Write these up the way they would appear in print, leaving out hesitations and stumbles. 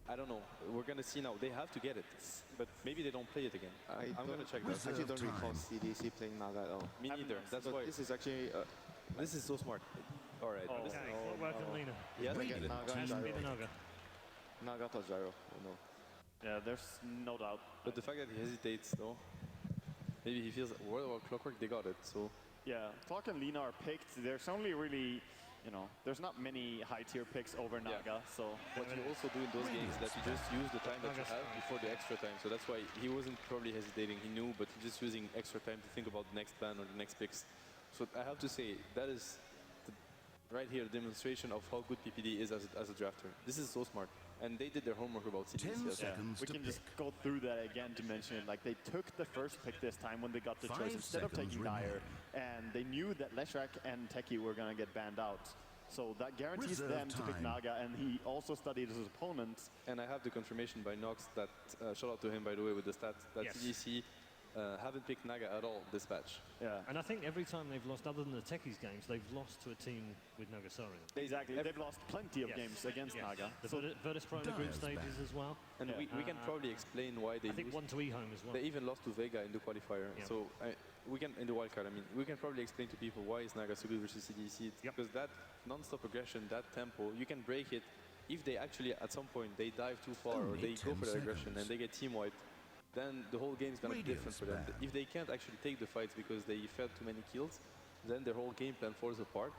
I don't know. We're gonna see now. They have to get it, but maybe they don't play it again. I'm gonna check that. I actually don't recall CDEC playing Naga at all. Me neither. That's so why this is actually. This is so smart. All right. Oh, This okay. is, Welcome, Lina. yeah. Naga Has to be the gyro. Naga. Naga plus gyro. No. Yeah, there's no doubt. But the fact that he hesitates, though, maybe he feels World of Clockwork. They got it. So Yeah, Clock and Lina are picked. There's only really, you know, there's not many high-tier picks over Naga. So what you also do in those games is that you just use the time that you have before the extra time. So that's why he wasn't probably hesitating. He knew, but he's just using extra time to think about the next plan or the next picks. So I have to say, that is right here, the demonstration of how good PPD is as a drafter. This is so smart. And they did their homework about CDEC. Yeah. We can just go through that again to mention it. Like, they took the first pick this time when they got the choice instead of taking Dire. And they knew that Leshrac and Teki were going to get banned out. So that guarantees them to pick Naga, and he also studied his opponents. And I have the confirmation by Nox that, shout out to him by the way with the stats, that CDEC haven't picked Naga at all this patch. Yeah. And I think every time they've lost, other than the Techies games, they've lost to a team with Nagasarian. Exactly. They've lost plenty of games against Naga. The Virtus Pro in the group stages as well. And we can probably explain why they I think 1 to eHome as well. They even lost to Vega in the qualifier. Yeah. So we can, in the wildcard, I mean, we can probably explain to people why is Naga so good versus CDEC. Because that non-stop aggression, that tempo, you can break it if they actually, at some point, they dive too far or they go for the aggression and they get team wiped. Then the whole game is going to be different for them. If they can't actually take the fights because they fed too many kills, then their whole game plan falls apart.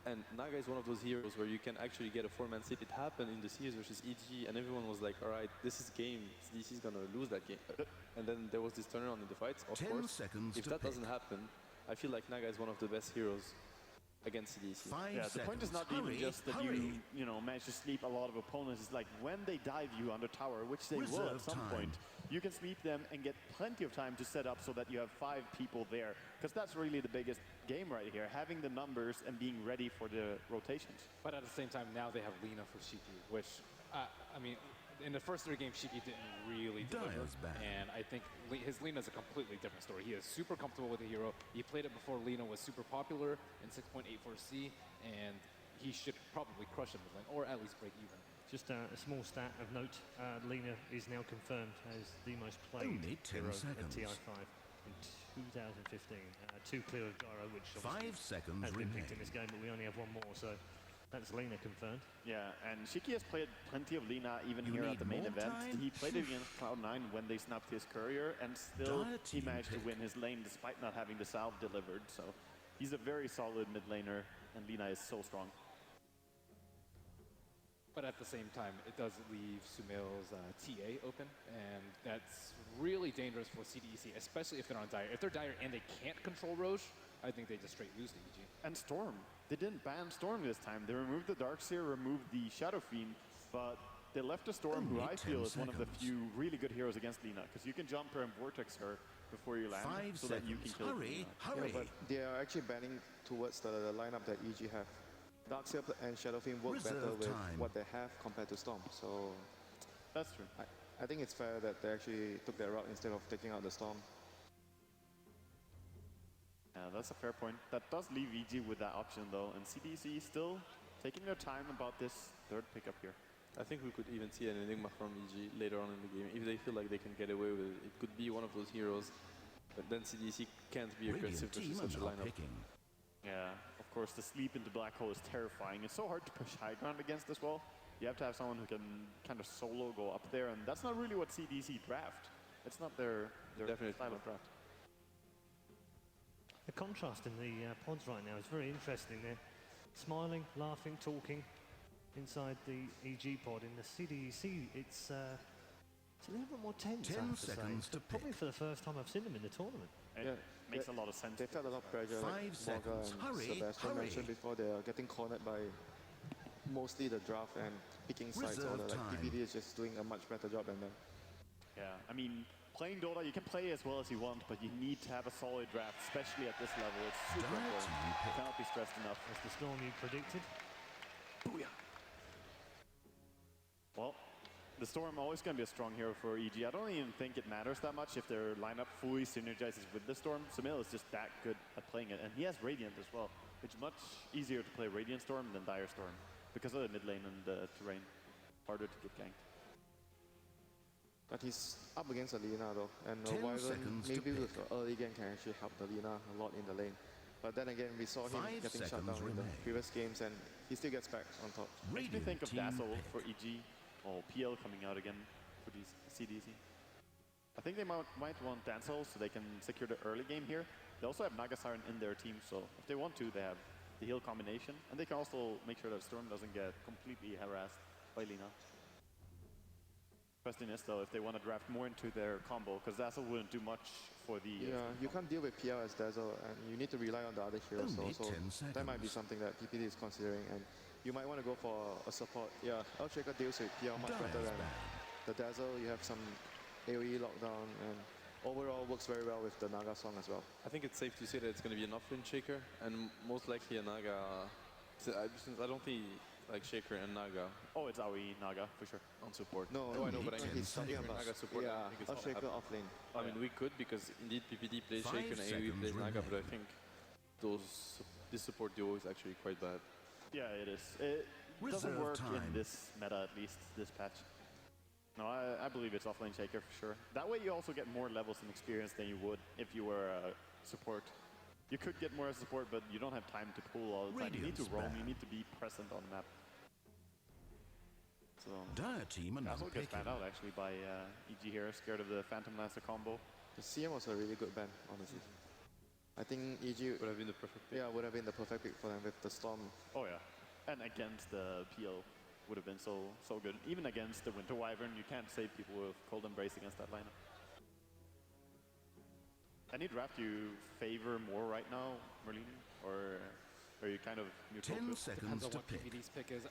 And Naga is one of those heroes where you can actually get a 4-man sweep. It happened in the CS versus EG, and everyone was like, all right, this is game. DC is going to lose that game. And then there was this turnaround in the fights. Of course, if that doesn't happen, I feel like Naga is one of the best heroes against CDEC. Yeah, the point is not even just that you know, manage to sleep a lot of opponents. It's like when they dive you under tower, which they will at some point, you can sleep them and get plenty of time to set up so that you have 5 people there. Because that's really the biggest game right here, having the numbers and being ready for the rotations. But at the same time, now they have Lina for Shiki, which, I mean, in the first 3 games, Shiki didn't really deliver. And I think his Lina is a completely different story. He is super comfortable with the hero. He played it before Lina was super popular in 6.84C, and he should probably crush him with lane, or at least break even. Just a small stat of note, Lina is now confirmed as the most played hero at TI5 in 2015. 2 clear of Gyro, which 5 seconds has been picked in this game, but we only have 1 more, so that's Lina confirmed. Yeah, and Shiki has played plenty of Lina even here at the main event. He played it against Cloud9 when they snapped his courier, and still he managed to win his lane despite not having the salve delivered. So he's a very solid mid laner, and Lina is so strong. But at the same time, it does leave Sumail's TA open, and that's really dangerous for CDEC, especially if they're on Dire. If they're Dire and they can't control Roche, I think they just straight lose to EG. And Storm. They didn't ban Storm this time. They removed the Darkseer, removed the Shadow Fiend, but they left a Storm who I feel is one of the few really good heroes against Lina, because you can jump her and Vortex her before you land, so that you can kill her. Yeah, but they are actually banning towards the lineup that EG have. Darkseer and Shadow Fiend work better with what they have compared to Storm, so that's true. I think it's fair that they actually took that route instead of taking out the Storm. Yeah, that's a fair point. That does leave EG with that option though, and CDEC still taking their time about this 3rd pickup here. I think we could even see an Enigma from EG later on in the game. If they feel like they can get away with it, it could be one of those heroes, but then CDEC can't be aggressive versus such a lineup. Yeah, of course, the sleep into Black Hole is terrifying. It's so hard to push high ground against as well. You have to have someone who can kind of solo go up there, and that's not really what CDEC draft. It's not their style of draft. The contrast in the pods right now is very interesting. They're smiling, laughing, talking inside the EG pod. In the CDEC, it's a little bit more tense. 10 seconds to probably for the first time I've seen them in the tournament. It makes a lot of sense. They felt a lot of pressure. 5 seconds. Sebastian mentioned before, they are getting cornered by mostly the draft and picking sides. Or like PPD is just doing a much better job than them. Yeah, I mean, playing Dota, you can play as well as you want, but you need to have a solid draft, especially at this level. It's super important. It cannot be stressed enough. That's the Storm you predicted. Booyah! Well, the Storm always going to be a strong hero for EG. I don't even think it matters that much if their lineup fully synergizes with the Storm. Sumail is just that good at playing it, and he has Radiant as well. It's much easier to play Radiant Storm than Dire Storm because of the mid lane and the terrain. Harder to get ganked. But he's up against a Lina though, and 10 Wyvern seconds to maybe pick. with the early game can actually help the Lina a lot in the lane. But then again, we saw him 5 getting shut seconds down in the remain. previous games, and he still gets back on top. Makes me Radiant think of team Dazzle pick. for EG, or PL coming out again for these CDEC. I think they might want Dazzle so they can secure the early game here. They also have Naga Siren in their team, so if they want to, they have the heal combination, and they can also make sure that Storm doesn't get completely harassed by Lina. Question is though, if they want to draft more into their combo, because Dazzle wouldn't do much for the... Yeah, you can't deal with PL as Dazzle, and you need to rely on the other heroes. Only So 10 that might be seconds. something that PPD is considering, and you might want to go for a support. Yeah, Earthshaker deals with PL much better Dire's than bad. the Dazzle. You have some AoE lockdown, and overall works very well with the Naga song as well. I think it's safe to say that it's going to be an offlane Shaker, and most likely a Naga. Since I don't think like Shaker and Naga Oh, it's AoE Naga, for sure. on support. No, I know, but I mean, he's talking Shaker and about Naga support. I yeah, think it's not Earthshaker happening. offlane. I mean, we could because indeed PPD plays 5 Shaker and AoE seconds plays Naga, but I remain. think this support duo is actually quite bad. Yeah, it is. It doesn't Reserve work time. in this meta, at least, this patch. No, I believe it's offlane Shaker for sure. That way you also get more levels and experience than you would if you were a support. You could get more as support, but you don't have time to pull all the time. You need to Radiant's roam, bad. you need to be present on the map. So, Dire team are now Dazzle gets picking. banned out actually by EG here, scared of the Phantom Lancer combo. The CM was a really good ban, honestly. I think EG Would have been the perfect pick. would have been the perfect pick for them with the Storm. Oh yeah, and against the PL would have been so good. Even against the Winter Wyvern, you can't say people with Cold Embrace against that lineup. Any draft you favor more right now, Merlin, or are you kind of neutral? 10 to it? seconds Depends on to what pick. PPD's pick is.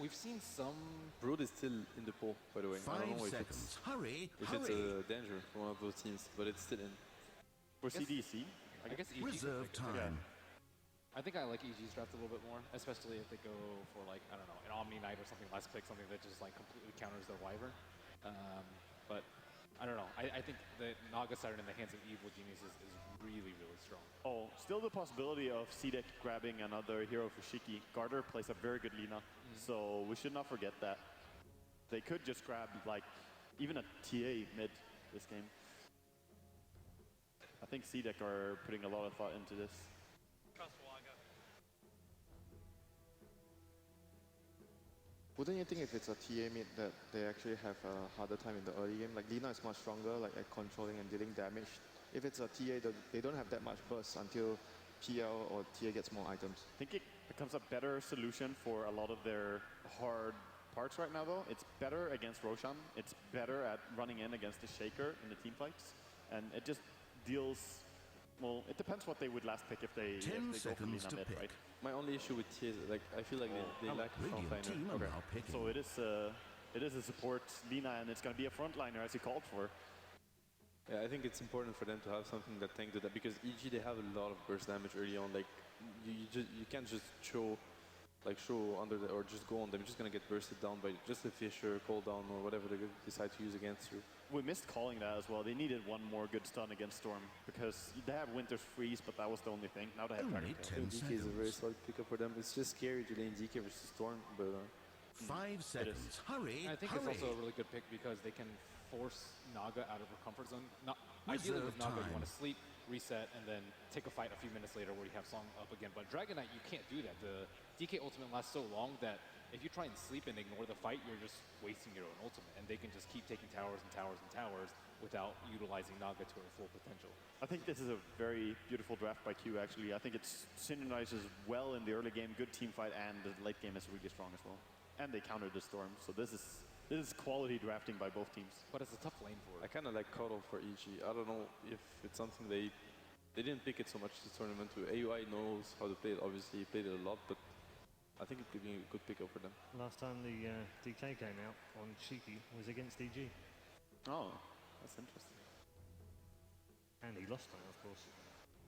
We've seen some. Brood is still in the pool, by the way. I 5 don't know seconds. Hurry, if it's hurry. a danger for one of those teams, but it's still in. For guess- CDEC, I guess EG could Reserve pick it. time. I think I like EG's draft a little bit more, especially if they go for like, I don't know, an Omni Knight or something less pick, something that just like completely counters their Wyvern. But I don't know. I think the Naga Siren in the hands of Evil Genius is really, really strong. oh, still the possibility of CDEC grabbing another hero for Shiki. Garter plays a very good Lina, so we should not forget that. They could just grab like even a TA mid this game. I think CDEC are putting a lot of thought into this. Wouldn't you think if it's a TA mid that they actually have a harder time in the early game? Like Lina is much stronger, like at controlling and dealing damage. If it's a TA, they don't have that much burst until PL or TA gets more items. I think it becomes a better solution for a lot of their hard parts right now, though. It's better against Roshan. It's better at running in against the Shaker in the team fights. And it just deals... Well, it depends what they would last pick if they 10 go for seconds Lina to mid, pick. right? My only issue with T is like I feel like they lack a Radiant frontliner. team are Okay. now picking. So it is a support Lina, and it's going to be a frontliner as he called for. Yeah, I think it's important for them to have something that tanks that because EG they have a lot of burst damage early on. Like you can't just show under the or just go on them. You're just gonna get bursted down by just a Fisher, cooldown, or whatever they decide to use against you. We missed calling that as well. They needed one more good stun against Storm because they have Winter's Freeze, but that was the only thing. Now they have Only Dragon Tail. 10 DK is a very seconds. solid pickup for them. It's just scary to lane DK versus Storm, but 5 seconds. Hurry, I think hurry. it's also a really good pick because they can force Naga out of her comfort zone. Ideally with Reserve Naga, you time. want to sleep, reset, and then take a fight a few minutes later where you have Song up again. But Dragon Knight, you can't do that. The DK ultimate lasts so long that if you try and sleep and ignore the fight, you're just wasting your own ultimate. And they can just keep taking towers and towers and towers without utilizing Naga to her full potential. I think this is a very beautiful draft by Q, actually. I think it synchronizes well in the early game, good team fight, and the late game is really strong as well. And they countered the Storm, so this is quality drafting by both teams. But it's a tough lane for I it. kind of like Cuddle for EG. I don't know if it's something they didn't pick it so much this tournament. AUI knows how to play it. Obviously, he played it a lot, but I think it could be a good pickup for them. Last time the DK came out on Cheeky was against EG. Oh, that's interesting. And he lost that, of course.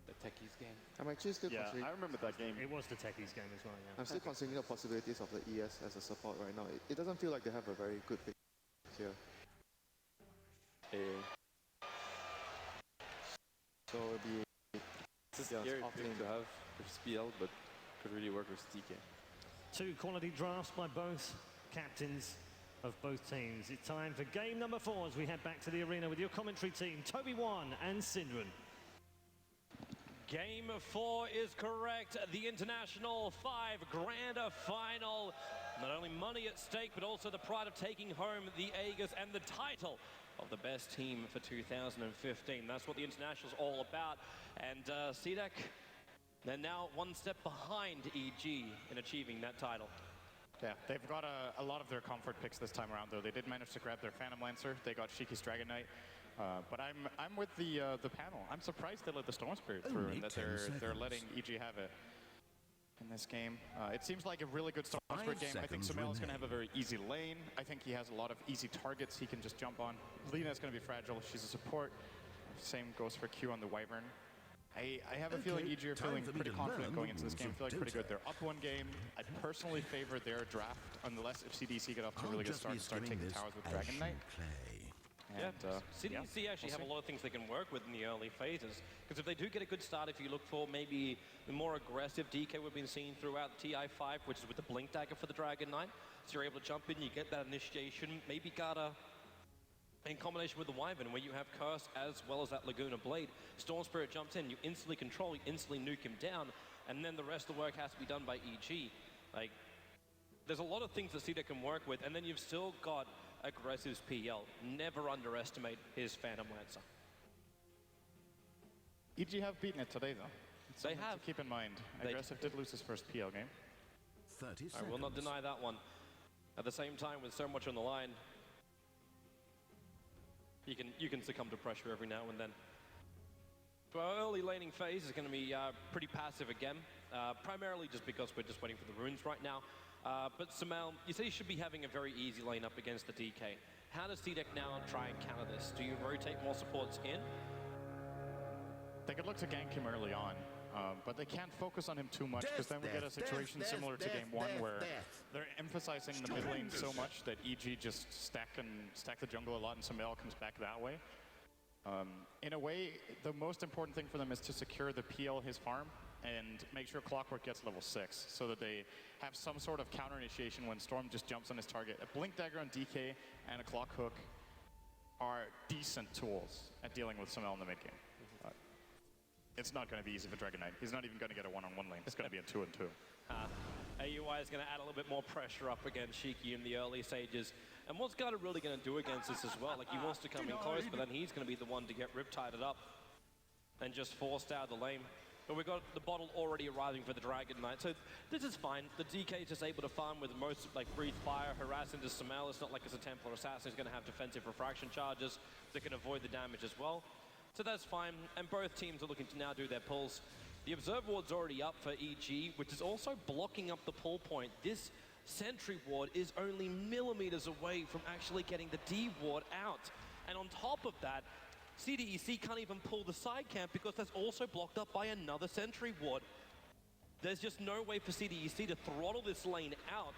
The Techies game. I'm actually still Yeah, considering. I remember that game. It was the Techies game as well, yeah. I'm still considering the possibilities of the ES as a support right now. It doesn't feel like they have a very good pick here. So it'll be It's a Yeah, scary it's pick offlane. to have versus PL, but could really work with DK. 2 quality drafts by both captains. of both teams. It's time for game number 4 as we head back to the arena with your commentary team, Toby1 and Syndren. Game 4 is correct. The International 5 Grand Final. Not only money at stake, but also the pride of taking home the Aegis and the title of the best team for 2015. That's what the International's all about. And CDEC, they're now one step behind EG in achieving that title. Yeah, they've got a lot of their comfort picks this time around, though. They did manage to grab their Phantom Lancer. They got Shiki's Dragon Knight. But I'm with the panel. I'm surprised they let the Storm Spirit through and that they're letting EG have it in this game. It seems like a really good Storm Spirit game. I think Sumail is going to have a very easy lane. I think he has a lot of easy targets he can just jump on. Lina's going to be fragile. She's a support. Same goes for Q on the Wyvern. I have a feeling EG are feeling pretty confident going into this game. Feeling pretty good. They're up one game. I personally favor their draft unless if CDEC get off to a really good start and start taking towers with Dragon Knight. Yeah, CDEC actually have a lot of things they can work with in the early phases. Because if they do get a good start, if you look for maybe the more aggressive DK we've been seeing throughout TI5, which is with the Blink Dagger for the Dragon Knight, so you're able to jump in, you get that initiation, maybe Gata in combination with the Wyvern, where you have Curse as well as that Laguna Blade. Storm Spirit jumps in, you instantly control, you instantly nuke him down, and then the rest of the work has to be done by EG. Like, there's a lot of things that CDEC can work with, and then you've still got aggressive PL. Never underestimate his Phantom Lancer. EG have beaten it today, though. They have. To keep in mind, Aggressive did lose his first PL game. 30 seconds. I will not deny that one. At the same time, with so much on the line, you can succumb to pressure every now and then. So our early laning phase is going to be pretty passive again, primarily just because we're just waiting for the runes right now. But Sumail, you say you should be having a very easy lane up against the DK. How does CDEC now try and counter this? Do you rotate more supports in? They could look to gank him early on, but they can't focus on him too much because then we get a situation similar to game 1 where they're emphasizing the mid lane so much that EG just stack the jungle a lot and Sumail comes back that way. In a way, the most important thing for them is to secure the PL his farm and make sure Clockwork gets level 6 so that they have some sort of counter initiation when Storm just jumps on his target. A Blink Dagger on DK and a Clock Hook are decent tools at dealing with Sumail in the mid game. It's not going to be easy for Dragon Knight. He's not even going to get a one-on-one lane. It's going to be a 2-on-2. AUI is going to add a little bit more pressure up against Shiki in the early stages. And what's Gata really going to do against this as well? Like, he wants to come in close, but then he's going to be the one to get riptided up and just forced out of the lane. But we've got the bottle already arriving for the Dragon Knight, so this is fine. The DK is just able to farm with most, like, Breathe Fire, harass into Sumail. It's not like it's a Templar Assassin who's going to have defensive refraction charges that can avoid the damage as well. So that's fine, and both teams are looking to now do their pulls. The Observe Ward's already up for EG, which is also blocking up the pull point. This Sentry Ward is only millimeters away from actually getting the D Ward out. And on top of that, CDEC can't even pull the side camp because that's also blocked up by another Sentry Ward. There's just no way for CDEC to throttle this lane out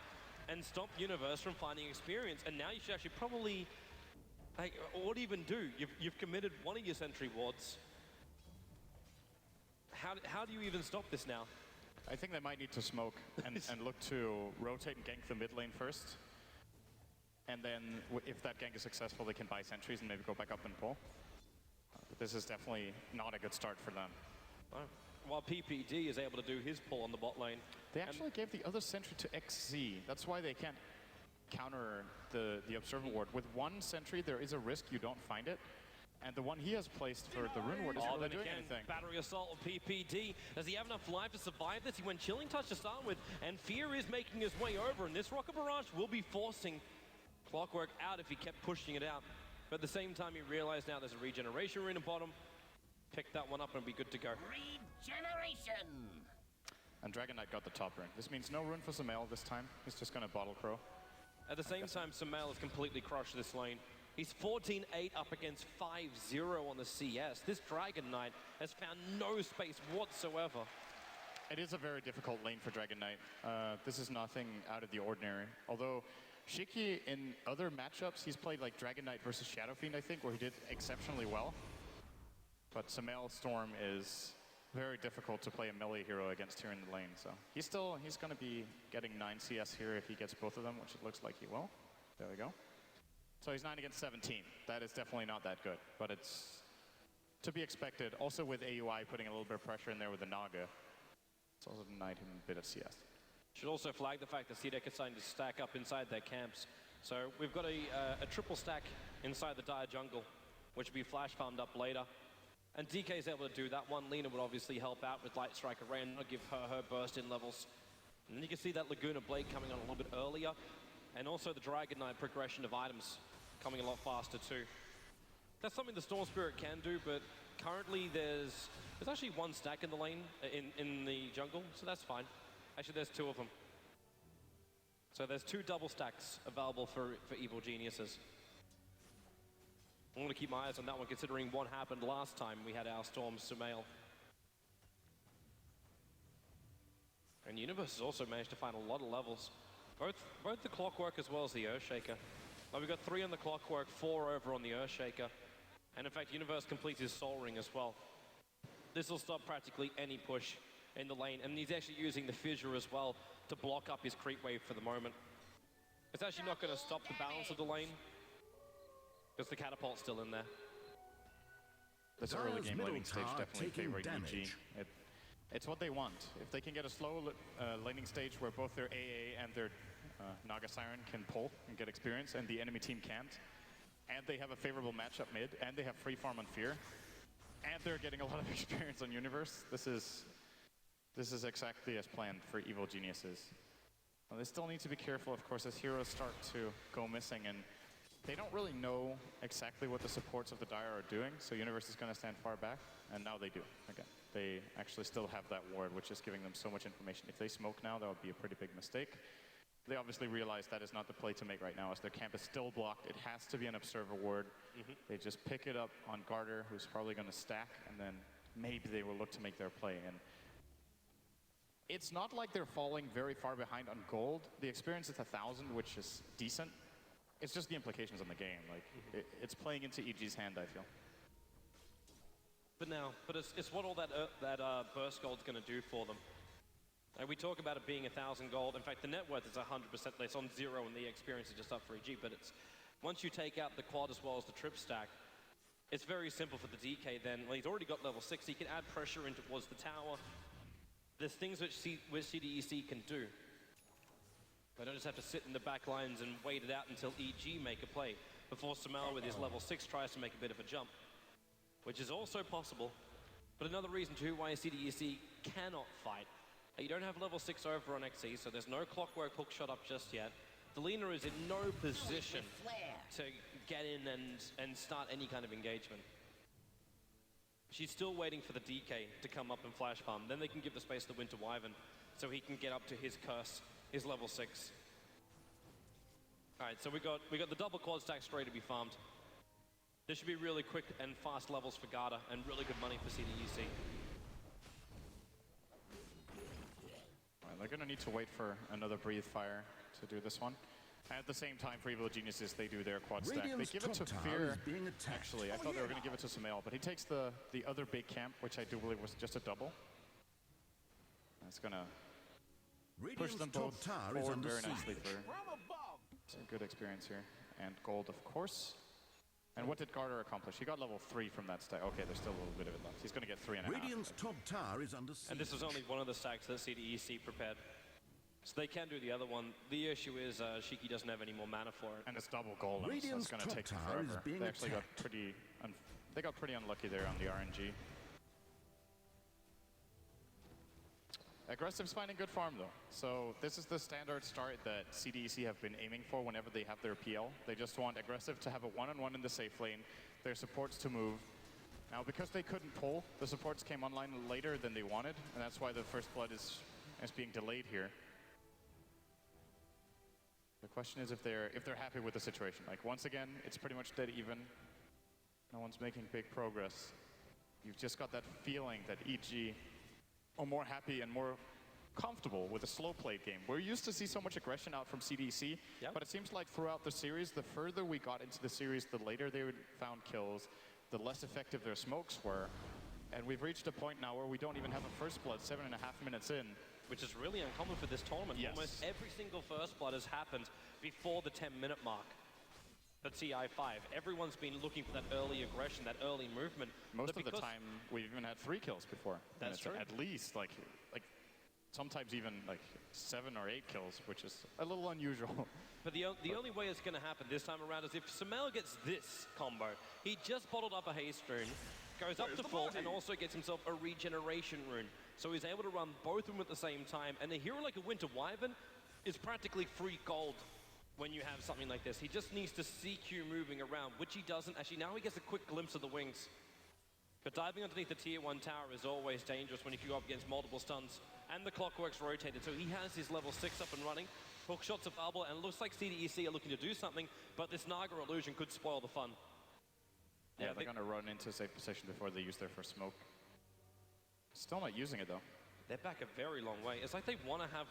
and stop Universe from finding experience. And now you should actually probably, like, what do you even do? You've committed one of your Sentry Wards. How do you even stop this now? I think they might need to smoke and look to rotate and gank the mid lane first. And then if that gank is successful, they can buy sentries and maybe go back up and pull. But this is definitely not a good start for them. Oh. While PPD is able to do his pull on the bot lane. They actually gave the other sentry to XZ. That's why they can't counter the Observer Ward. With one sentry, there is a risk you don't find it. And the one he has placed for the Rune Ward isn't really doing anything. Battery Assault of PPD. Does he have enough life to survive this? He went Chilling Touch to start with, and Fear is making his way over, and this Rocket Barrage will be forcing Clockwork out if he kept pushing it out. But at the same time, he realized now there's a Regeneration Rune at bottom. Pick that one up and be good to go. Regeneration! And Dragon Knight got the top ring. This means no rune for Sumail this time. He's just going to Bottle Crow. At the same time, Sumail has completely crushed this lane. He's 14-8 up against 5-0 on the CS. This Dragon Knight has found no space whatsoever. It is a very difficult lane for Dragon Knight. This is nothing out of the ordinary. Although Shiki, in other matchups, he's played like Dragon Knight versus Shadow Fiend, I think, where he did exceptionally well. But Sumail Storm is very difficult to play a melee hero against here in the lane. So he's going to be getting 9 CS here if he gets both of them, which it looks like he will. There we go. So he's 9 against 17. That is definitely not that good, but it's to be expected. Also with AUI putting a little bit of pressure in there with the Naga. It's also denied him a bit of CS. Should also flag the fact that CDEC is starting to stack up inside their camps. So we've got a triple stack inside the Dire jungle, which will be flash farmed up later. And DK is able to do that one. Lina would obviously help out with Light Strike Array and give her burst in levels. And then you can see that Laguna Blade coming on a little bit earlier. And also the Dragon Knight progression of items coming a lot faster too. That's something the Storm Spirit can do, but currently there's actually one stack in the lane, in the jungle, so that's fine. Actually, there's 2 of them. So there's 2 double stacks available for Evil Geniuses. I'm going to keep my eyes on that one, considering what happened last time we had our Storm Sumail. And Universe has also managed to find a lot of levels. Both the Clockwork as well as the Earthshaker. Well, we've got 3 on the Clockwork, 4 over on the Earthshaker. And in fact, Universe completes his Soul Ring as well. This will stop practically any push in the lane. And he's actually using the Fissure as well to block up his creep wave for the moment. It's actually not going to stop the balance of the lane, because the Catapult's still in there. This early game laning stage definitely favoring EG. It's what they want. If they can get a slow laning stage where both their AA and their Naga Siren can pull and get experience, and the enemy team can't, and they have a favorable matchup mid, and they have free farm on Fear, and they're getting a lot of experience on Universe, this is exactly as planned for Evil Geniuses. Well, they still need to be careful, of course, as heroes start to go missing, and they don't really know exactly what the supports of the Dire are doing, so Universe is going to stand far back, and now they do, again. They actually still have that ward, which is giving them so much information. If they smoke now, that would be a pretty big mistake. They obviously realize that is not the play to make right now, as their camp is still blocked. It has to be an observer ward. They just pick it up on Garter, who's probably going to stack, and then maybe they will look to make their play. And it's not like they're falling very far behind on gold. The experience is 1,000, which is decent. It's just the implications on the game. Like it's playing into EG's hand, I feel. But it's what all that burst gold's going to do for them. And we talk about it being 1,000 gold. In fact, the net worth is 100% less on 0, and the experience is just up for EG. But it's once you take out the quad as well as the trip stack, it's very simple for the DK. Then well, he's already got level 6. He can add pressure into towards the tower. There's things which CDEC can do. They don't just have to sit in the back lines and wait it out until EG make a play before Sumail with his level 6 tries to make a bit of a jump, which is also possible. But another reason too why CDEC cannot fight. You don't have level 6 over on XE, so there's no Clockwork hook shot up just yet. Delina is in no position to get in and start any kind of engagement. She's still waiting for the DK to come up and flash farm. Then they can give the space to Winter Wyvern so he can get up to his curse, his level 6. All right, so we got the double quad stack straight to be farmed. This should be really quick and fast levels for Garda and really good money for CDEC. They're going to need to wait for another Breathe Fire to do this one. And at the same time, for Evil Geniuses, they do their quad stack. They give it to Fear, actually. I thought they were going to give it to Sumail, but he takes the other big camp, which I do believe was just a double. That's going to push them both forward very nicely for some good experience here. And gold, of course. And what did Garter accomplish? He got level 3 from that stack. Okay, there's still a little bit of it left. He's going to get 3.5. Radiant's top tower is under siege. And this was only one of the stacks that CDEC prepared. So they can do the other one. The issue is Shiki doesn't have any more mana for it. And it's double gold, so it's going to take them forever. They actually got pretty unlucky there on the RNG. Aggressive's finding good farm though. So this is the standard start that CDEC have been aiming for whenever they have their PL. They just want Aggressive to have a one-on-one in the safe lane, their supports to move. Now because they couldn't pull, the supports came online later than they wanted, and that's why the first blood is being delayed here. The question is if they're happy with the situation. Like once again, it's pretty much dead even. No one's making big progress. You've just got that feeling that EG are more happy and more comfortable with a slow played game. We're used to see so much aggression out from CDEC, but it seems like throughout the series, the further we got into the series, the later they found kills, the less effective their smokes were. And we've reached a point now where we don't even have a first blood 7.5 minutes in. which is really uncommon for this tournament. Yes. Almost every single first blood has happened before the 10-minute mark. For TI5, everyone's been looking for that early aggression, that early movement. Most of the time, we've even had 3 kills before. That's true. At least, like sometimes even like 7 or 8 kills, which is a little unusual. But the only way it's going to happen this time around is if Sumail gets this combo. He just bottled up a haste rune, goes up to full, and also gets himself a regeneration rune. So he's able to run both of them at the same time. And a hero like a Winter Wyvern is practically free gold when you have something like this. He just needs to CQ moving around, which he doesn't. Actually, now he gets a quick glimpse of the wings. But diving underneath the tier 1 tower is always dangerous when you go up against multiple stuns. And the clockwork's rotated, so he has his level 6 up and running. Hook shots available, and it looks like CDEC are looking to do something, but this Naga illusion could spoil the fun. Yeah, they're going to run into a safe position before they use their first smoke. Still not using it, though. They're back a very long way. It's like they want to have,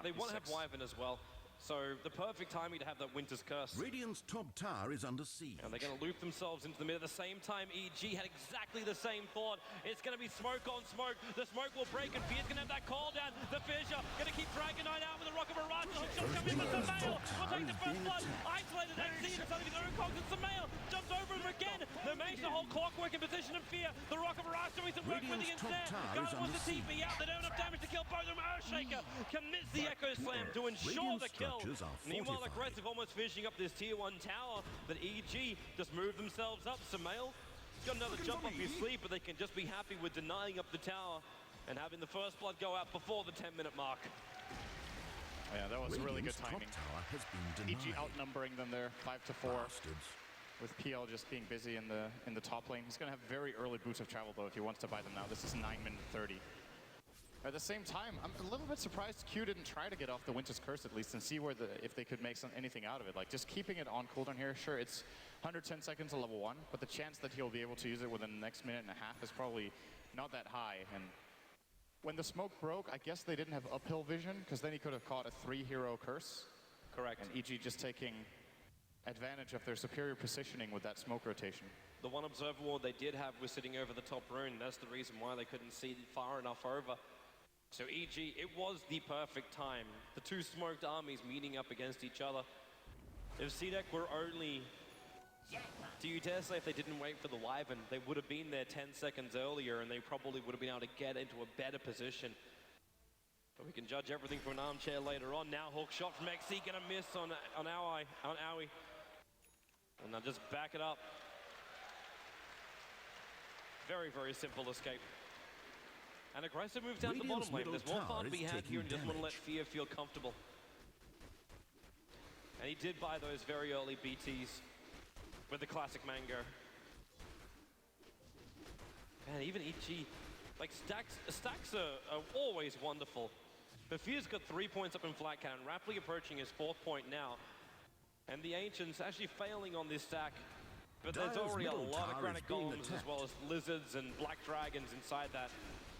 they want to have Wyvern as well. So the perfect timing to have that Winter's Curse. Radiant's top tower is under siege. And they're going to loop themselves into the mid at the same time. EG had exactly the same thought. It's going to be smoke on smoke. The smoke will break, and Fear's going to have that call down. The Fissure going to keep Dragon Knight out with a Rock of Mirage. Hookshot coming with the Sumail. Will take the first blood. Isolated XC and suddenly the Urukogs and Sumail jumps over him again. They manage to hold Clockwork in position of Fear. The Rock of Mirage doing some work with the ensnare. Guard wants the TP out. They don't have enough damage to kill both of them. Earthshaker commits the Echo Slam to ensure the kill. Meanwhile, Aggressive almost finishing up this tier 1 tower, but EG just moved themselves up. Sumail has got another jump up his sleeve, but they can just be happy with denying up the tower and having the first blood go out before the 10-minute mark. Yeah, that was really good timing. Has been EG outnumbering them there, 5-4. Bastards. With PL just being busy in the top lane. He's going to have very early boots of travel, though, if he wants to buy them now. This is 9 minute 30. At the same time, I'm a little bit surprised Q didn't try to get off the Winter's Curse at least and see where if they could make anything out of it. Like, just keeping it on cooldown here, sure, it's 110 seconds to level 1, but the chance that he'll be able to use it within the next minute and a half is probably not that high. And when the smoke broke, I guess they didn't have uphill vision, because then he could have caught a 3-hero curse. Correct. And EG just taking advantage of their superior positioning with that smoke rotation. The one observer ward they did have was sitting over the top rune. That's the reason why they couldn't see far enough over. So EG, it was the perfect time. The two smoked armies meeting up against each other. If CDEC were only, do you dare say if they didn't wait for the Wyvern, they would have been there 10 seconds earlier and they probably would have been able to get into a better position. But we can judge everything from an armchair later on. Now hook shot from XC, gonna miss on Aoi. And now just back it up. Very, very simple escape. And Aggressive moves down the bottom lane. There's more fun to be had here and doesn't want to let Fear feel comfortable. And he did buy those very early BTs with the classic Mango. Man, even EG, like stacks are always wonderful. But Fear's got 3 points up in Flat Cannon, rapidly approaching his 4th point now. And the Ancients actually failing on this stack. But there's already a lot of Granite Golems as well as Lizards and Black Dragons inside that.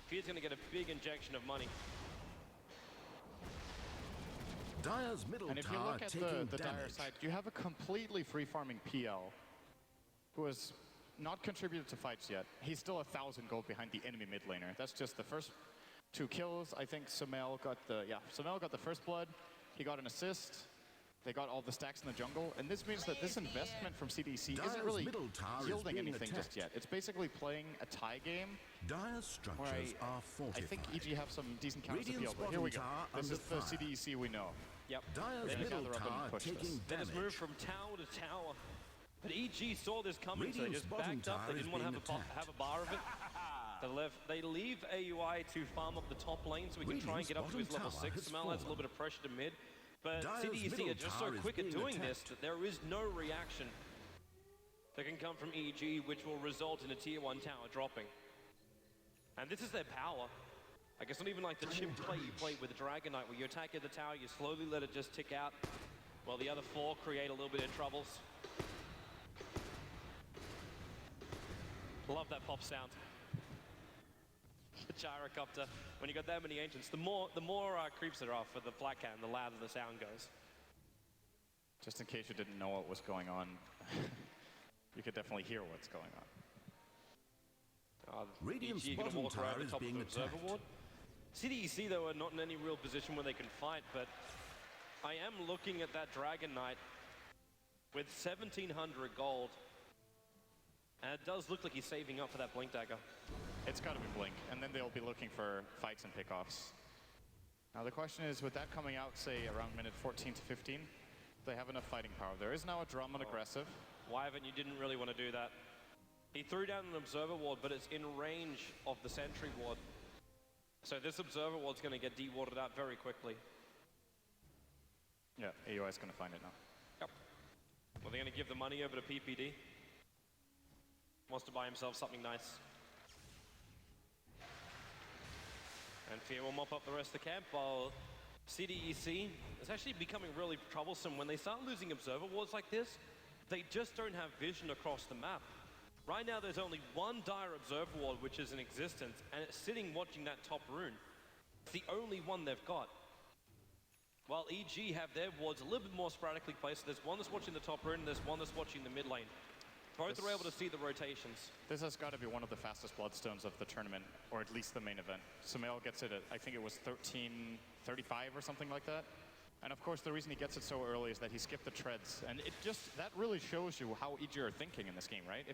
Fear's going to get a big injection of money. Dire's middle and if you look at the Dire side, you have a completely free-farming PL who has not contributed to fights yet. He's still 1,000 gold behind the enemy mid laner. That's just the first 2 kills. I think Sumail got the first blood. He got an assist. They got all the stacks in the jungle, and this means that this investment from CDEC isn't really yielding anything just yet. It's basically playing a tie game. Dire's structures are fortified. I think EG have some decent counters to PL, but here we go. This is the CDEC we know. Yep. Dire's middle tower taking damage. They just moved from tower to tower. But EG saw this coming, so they just backed up. They didn't want to have a bar of it. They leave AUI to farm up the top lane so we can try and get up to his level 6. Sumail has a little bit of pressure to mid. But CDEC are just so quick at doing this that there is no reaction that can come from EG, which will result in a tier 1 tower dropping. And this is their power. Like, it's not even like the chip play you play with the Dragon Knight, where you attack at the tower, you slowly let it just tick out, while the other 4 create a little bit of troubles. Love that pop sound. The gyrocopter. When you got that many Ancients, the more creeps there are for the Flat Cannon, the louder the sound goes. Just in case you didn't know what was going on, you could definitely hear what's going on. Radiant's bottom tower is being attacked. CDEC, though, are not in any real position where they can fight, but I am looking at that Dragon Knight with 1,700 gold, and it does look like he's saving up for that Blink Dagger. It's got to be Blink, and then they'll be looking for fights and pickoffs. Now the question is, with that coming out, say, around minute 14 to 15, they have enough fighting power. There is now a drum on aggressive. Wyvern, you didn't really want to do that. He threw down an Observer Ward, but it's in range of the Sentry Ward. So this Observer Ward's going to get de-warded out very quickly. Yeah, AUI is going to find it now. Yep. Well, they're going to give the money over to PPD. Wants to buy himself something nice. And Fear will mop up the rest of the camp, while CDEC is actually becoming really troublesome. When they start losing Observer Wards like this, they just don't have vision across the map. Right now, there's only one Dire Observer Ward which is in existence, and it's sitting watching that top rune. It's the only one they've got. While EG have their wards a little bit more sporadically placed. There's one that's watching the top rune, and there's one that's watching the mid lane. Both are able to see the rotations. This has got to be one of the fastest Bloodstones of the tournament, or at least the main event. Sumail gets it at, I think it was 13:35 or something like that. And of course, the reason he gets it so early is that he skipped the treads. And it just, that really shows you how EG are thinking in this game, right?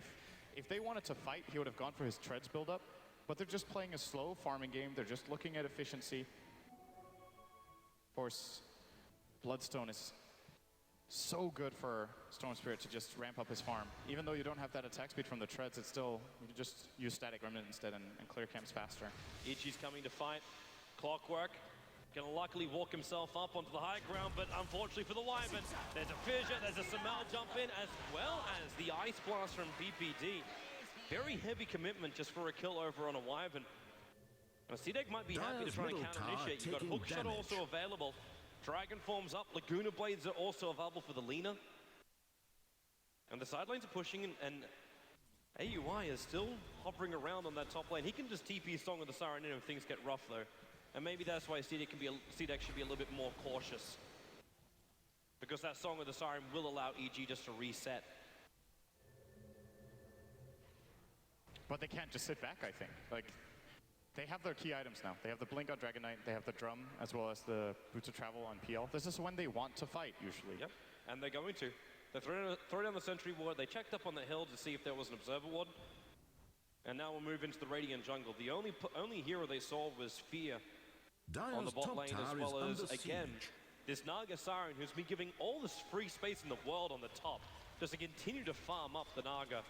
If they wanted to fight, he would have gone for his treads build-up. But they're just playing a slow farming game. They're just looking at efficiency. Of course, Bloodstone is so good for Storm Spirit to just ramp up his farm. Even though you don't have that attack speed from the treads, it's still, you can just use Static Remnant instead and clear camps faster. EG's coming to fight. Clockwork gonna luckily walk himself up onto the high ground, but unfortunately for the Wyvern, there's a fissure, there's a Sumail jump in, as well as the Ice Blast from PPD. Very heavy commitment just for a kill over on a Wyvern. Now, CDEC might be happy to try and counter-initiate. You've got Hook Shot also available. Dragon Forms up, Laguna Blades are also available for the Lina. And the side lanes are pushing, and AUI is still hovering around on that top lane. He can just TP Song of the Siren in if things get rough, though. And maybe that's why CDEC should be a little bit more cautious. Because that Song of the Siren will allow EG just to reset. But they can't just sit back, I think. Like, they have their key items now. They have the Blink on Dragon Knight, they have the drum, as well as the Boots of Travel on PL. This is when they want to fight, usually. Yep, and they're going to. They throw down the Sentry Ward, they checked up on the hill to see if there was an Observer Ward. And now we'll move into the Radiant jungle. The only hero they saw was Fear on the bot lane, as well as, again, this Naga Siren, who's been giving all this free space in the world on the top, just to continue to farm up the Naga.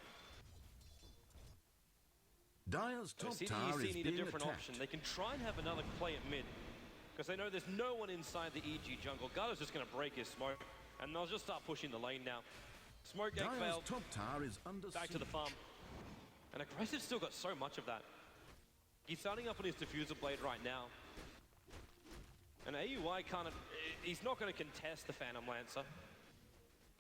Dire's top tower CDEC is need a being different attacked. option. They can try and have another play at mid, because they know there's no one inside the EG jungle. Gutter's just going to break his smoke, and they'll just start pushing the lane now. Smoke egg Dire's failed. top tower is under Back to the siege. farm. And Aggressive's still got so much of that. He's starting up on his Diffuser Blade right now. And AUI he's not going to contest the Phantom Lancer.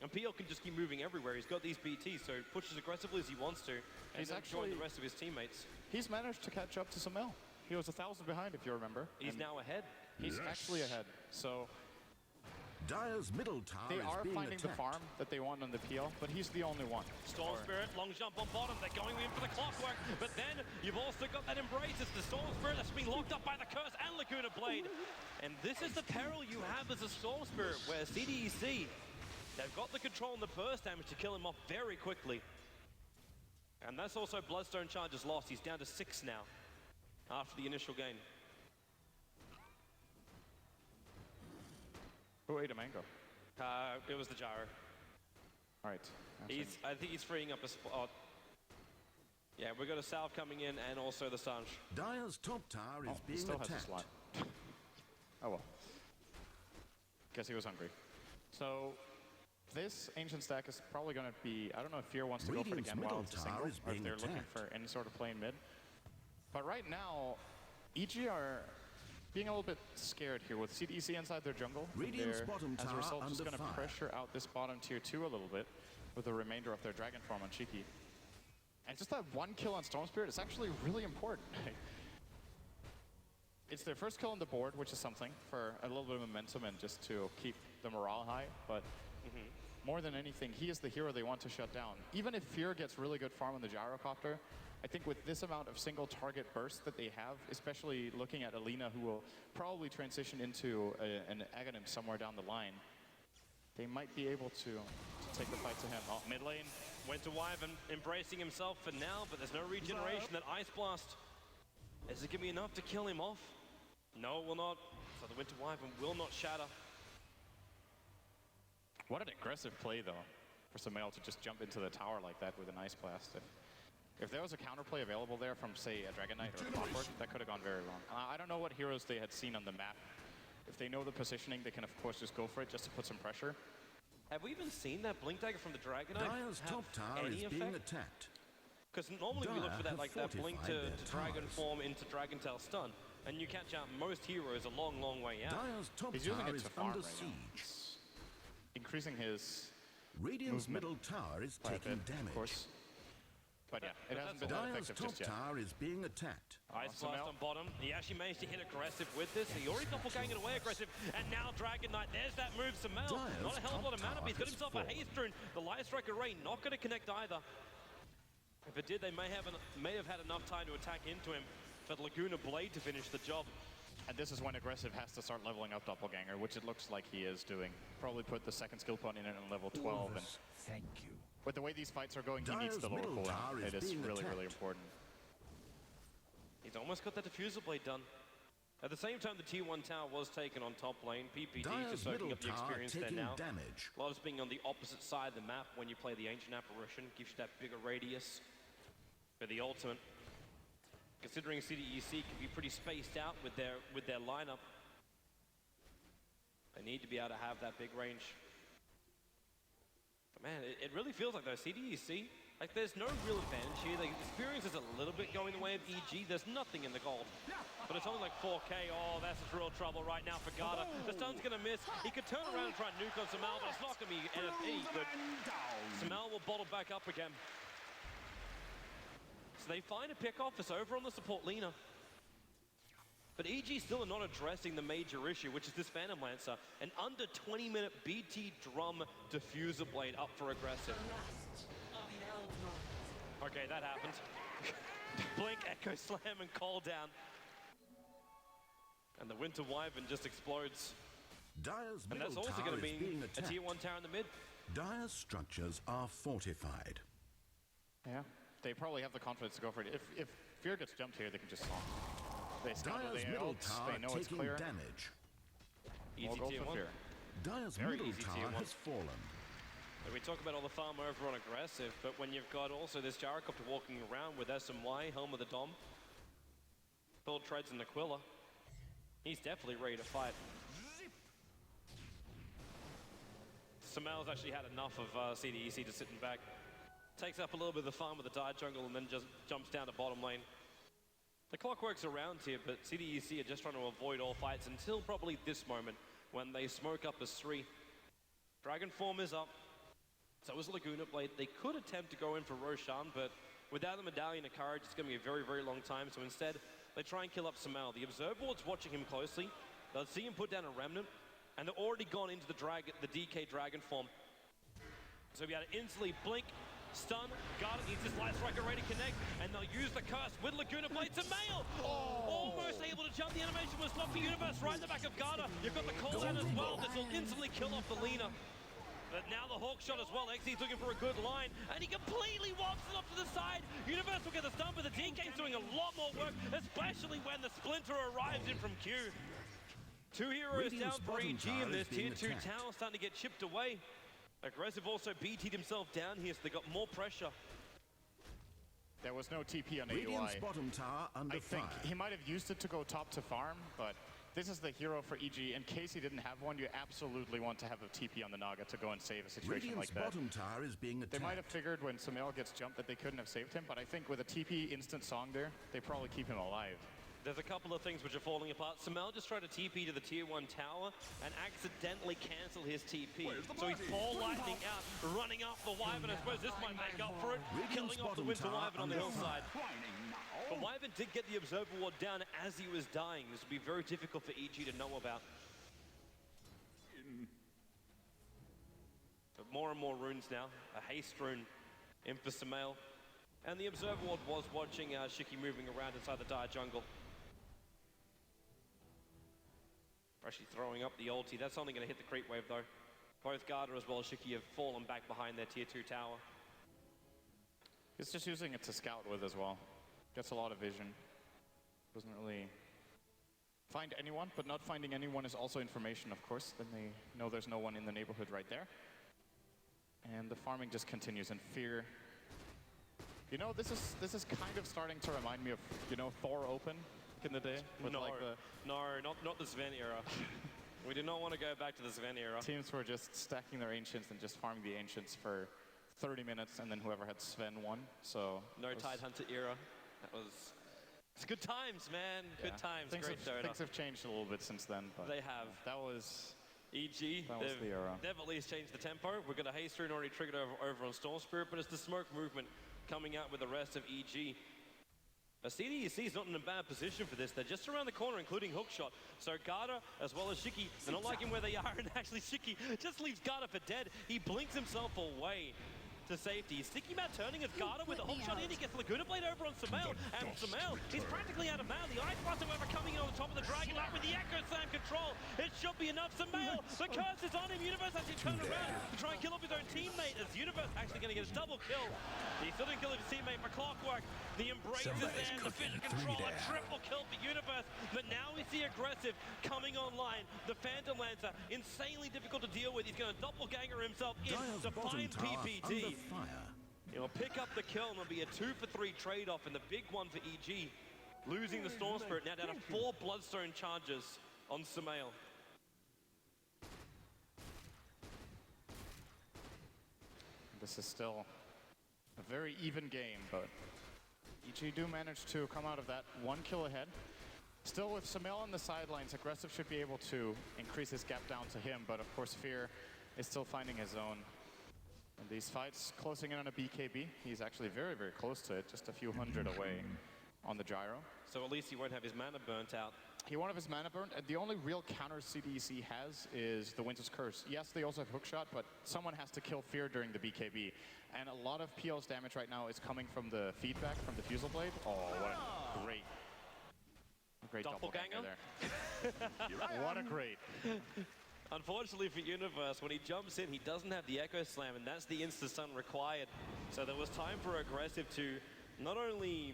And PL can just keep moving everywhere. He's got these BTs, so he pushes aggressively as he wants to. And He's then actually- join the rest of his teammates. He's managed to catch up to Sumail. He was 1,000 behind, if you remember. He's and now ahead. He's actually ahead. So Dire's middle tower they is are being finding the attacked. farm that they want on the PL, but he's the only one. Storm Spirit, long jump on bottom. They're going in for the Clockwork. But then you've also got that Embrace. It's the Storm Spirit that's being locked up by the Curse and Laguna Blade. And this is the peril you have as a Storm Spirit, where CDEC, they've got the control and the burst damage to kill him off very quickly. And that's also Bloodstone charges lost. He's down to 6 now after the initial gain. Who ate a mango? It was the Gyro. All right. I think he's freeing up a spot. Yeah, we've got a Salve coming in and also the Sanj. Dire's top tower is he being still has a attacked. slot. Oh well. Guess he was hungry. So this ancient stack is probably going to be, I don't know if Fear wants to go for it Radiant's again while middle it's a tower single, is or if being they're looking attacked. for any sort of play in mid. But right now, EG are being a little bit scared here with CDEC inside their jungle. Radiant's They're, bottom as a tower result, just under going to fire. pressure out this bottom tier 2 a little bit with the remainder of their Dragon Form on Cheeky. And just that one kill on Storm Spirit is actually really important. It's their first kill on the board, which is something for a little bit of momentum and just to keep the morale high. But more than anything, he is the hero they want to shut down. Even if Fear gets really good farm on the gyrocopter, I think with this amount of single target burst that they have, especially looking at Alina, who will probably transition into an Aghanim somewhere down the line, they might be able to take the fight to him. Oh, mid lane went to Wyvern, embracing himself for now, but there's no regeneration. That Ice Blast, is it going to be enough to kill him off? No, it will not. So the Winter Wyvern will not shatter. What an aggressive play, though, for Sumail to just jump into the tower like that with an Ice Blast. If there was a counterplay available there from, say, a Dragon Knight or a Clockwork, that could have gone very wrong. I don't know what heroes they had seen on the map. If they know the positioning, they can, of course, just go for it just to put some pressure. Have we even seen that Blink Dagger from the Dragon Knight Dire's top tower is being attacked. Because normally we look for that, like that Blink to Dragon towers. form into Dragon Tail stun, and you catch out most heroes a long, long way out. Dire's top He's using tower it is to farm under right siege. now. Increasing his Radiant's movement middle tower is by a taking bit, damage. Of course. But yeah, it hasn't been that Dire's effective top just yet. tower is being attacked. Ice Blast on bottom. He actually managed to hit aggressive with this. He already doppelganged away aggressive. And now Dragon Knight. There's that move. Sumail. Not a hell of a lot of mana, but he's got himself a haste rune. The Light Strike Array not going to connect either. If it did, they may have had enough time to attack into him for the Laguna Blade to finish the job. And this is when Aggressive has to start leveling up Doppelganger, which it looks like he is doing. Probably put the second skill point in it on level 12. And Thank you. with the way these fights are going, he needs Dire's the lower middle tower cooldown. is It is being really, attacked. really important. He's almost got that Diffuser Blade done. At the same time, the T1 tower was taken on top lane. PPD Dire's just soaking middle up the tower experience there taking now. damage. Lotus being on the opposite side of the map when you play the Ancient Apparition gives you that bigger radius for the ultimate. Considering CDEC can be pretty spaced out with their lineup, they need to be able to have that big range. But man, it really feels like though CDEC, like there's no real advantage here. The experience is a little bit going the way of EG. There's nothing in the gold, but it's only like 4K. Oh, that's real trouble right now for Garda. The stun's gonna miss. He could turn around and try and nuke on Sumail, but it's not gonna be any good. Sumail will bottle back up again. So they find a pick off. It's over on the support Lina. But EG still are not addressing the major issue, which is this Phantom Lancer. An under 20-minute BT drum diffuser blade up for aggressive. Okay, that happened. Blink, Echo Slam, and Call Down. And the Winter Wyvern just explodes. Dire's And middle that's also tower going to is be being a attacked. tier 1 tower in the mid. Dire's structures are fortified. Yeah. They probably have the confidence to go for it. If Fear gets jumped here, they can just stomp. They scout Dire's the middle ults, tower they know it's taking clear. damage. Easy We'll go tier for 1. Fear. Dire's Very middle easy tower tier 1. has fallen. We talk about all the farm over on aggressive, but when you've got also this gyrocopter walking around with SMY, Helm of the Dom, Phil Treads and Aquila, he's definitely ready to fight. Sumail's actually had enough of CDEC just sitting back. Takes up a little bit of the farm with the Dire Jungle and then just jumps down to bottom lane. The clockwork's around here, but CDEC are just trying to avoid all fights until probably this moment when they smoke up as 3. Dragon form is up. So is Laguna Blade. They could attempt to go in for Roshan, but without the Medallion of Courage, it's going to be a very, very long time. So instead, they try and kill up Sumail. The Observer Ward's watching him closely. They'll see him put down a Remnant, and they're already gone into the DK Dragon form. So we able to instantly blink, stun, guard it, needs this Light Strike Array to connect, and they'll use the curse with Laguna Blade. Sumail! Almost able to jump. The animation was stop the universe right in the back of Garda. You've got the cooldown as well. This will instantly kill off the Lina. But now the Hawk shot as well. XC's looking for a good line, and he completely wobs it off to the side. Universe will get the stun, but the DK's doing a lot more work, especially when the Splinter arrives in from Q. 2 heroes Radiant's down for bottom EG, tower and is this tier being 2 attacked. tower starting to get chipped away. Aggressive also BT'd himself down here, so they got more pressure. There was no TP on Radiant's AUI. bottom tower under I think fire. he might have used it to go top to farm, but this is the hero for EG. In case he didn't have one, you absolutely want to have a TP on the Naga to go and save a situation Radiant's like that. bottom tower is being attacked. They might have figured when Sumail gets jumped that they couldn't have saved him, but I think with a TP instant song there, they probably keep him alive. There's a couple of things which are falling apart. Sumail just tried to TP to the tier 1 tower and accidentally cancel his TP. So he's ball lightning out, running up the Wyvern. I suppose this might make up for it, Radiant's killing off the bottom Winter tower Wyvern on the under hillside. fire. But Wyvern did get the Observer Ward down as he was dying. This would be very difficult for EG to know about. So more and more runes now. A haste rune in for Sumail. And the Observer Ward was watching Shiki moving around inside the Dire jungle. Actually throwing up the ulti. That's only going to hit the creep wave though. Both Garda as well as Shiki have fallen back behind their tier 2 tower. He's just using it to scout with as well. Gets a lot of vision. Doesn't really find anyone, but not finding anyone is also information, of course. Then they know there's no one in the neighborhood right there. And the farming just continues in Fear. You know, this is kind of starting to remind me of, you know, Thor Open in the day. With No, like not the Sven era. We do not want to go back to the Sven era. teams were just stacking their Ancients and just farming the Ancients for 30 minutes, and then whoever had Sven won. So No Tide Hunter era. That was... It's good times, man. yeah. Good times. Things Great Dota. things have changed a little bit since then, but They have. that was EG, That was the era. they've at least changed the tempo. We're going to haste rune already triggered over on Storm Spirit, but it's the smoke movement coming out with the rest of EG. CDEC is not in a bad position for this. They're just around the corner, including Hookshot. So Garda, as well as Shiki, they're not liking where they are, and actually Shiki just leaves Garda for dead. He blinks himself away to safety. Sticky Matt turning as Garda with a hookshot in. He gets Laguna Blade over on Sumail, and Sumail, he's practically out of mana. The Ice Blast, however, coming in on the top of the Dragon Knight with the Echo Slam control. It should be enough. Sumail, the curse is on him. Universe has to turn around to try and kill off his own teammate, as Universe actually going to get a double kill. He still didn't kill his teammate for Clockwork. The embrace is there, and the Vision control, a triple kill for Universe. But now we see Aggressive coming online. The Phantom Lancer, insanely difficult to deal with. He's going to doppelganger himself in Dire's to bottom find tower PPD. under fire. He'll pick up the kill, and it'll be a 2-for-3 trade-off, and the big one for EG. Losing the Storm Spirit, now down to 4 Bloodstone charges on Sumail. This is still a very even game, but EG do manage to come out of that 1 kill ahead. Still with Sumail on the sidelines, Aggressive should be able to increase his gap down to him, but of course Fear is still finding his own. And these fights closing in on a BKB. He's actually very, very close to it, just a few hundred away on the gyro. So at least he won't have his mana burnt out. He won't have his mana burnt, and the only real counter CDEC has is the Winter's Curse. Yes, they also have Hookshot, but someone has to kill Fear during the BKB. And a lot of PL's damage right now is coming from the feedback from the Fusel Blade. Oh, what a great doppelganger there. What a great. Unfortunately for Universe, when he jumps in, he doesn't have the Echo Slam, and that's the insta-stun required. So there was time for Aggressive to not only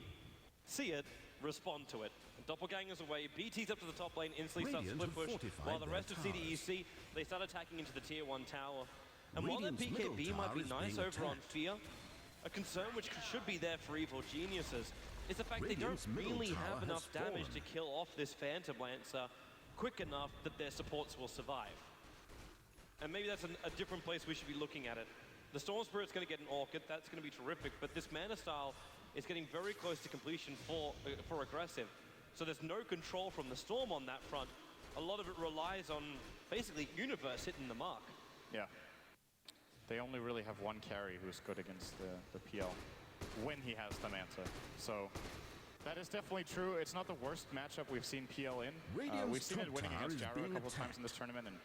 see it, respond to it. Doppelganger's away, BT's up to the top lane, instantly starts split push, while the rest of CDEC, they start attacking into the tier 1 tower. And while that BKB might be nice over on Fear, a concern which should be there for Evil Geniuses is the fact they don't really have enough damage to kill off this Phantom Lancer quick enough that their supports will survive. And maybe that's a different place we should be looking at it. The Storm Spirit's going to get an Orchid, that's going to be terrific, but this mana style is getting very close to completion for Aggressive. So there's no control from the Storm on that front. A lot of it relies on basically Universe hitting the mark. Yeah. They only really have one carry who's good against the PL when he has the Manta. So that is definitely true. It's not the worst matchup we've seen PL in. We've seen it winning against Gyro a couple of times in this tournament, and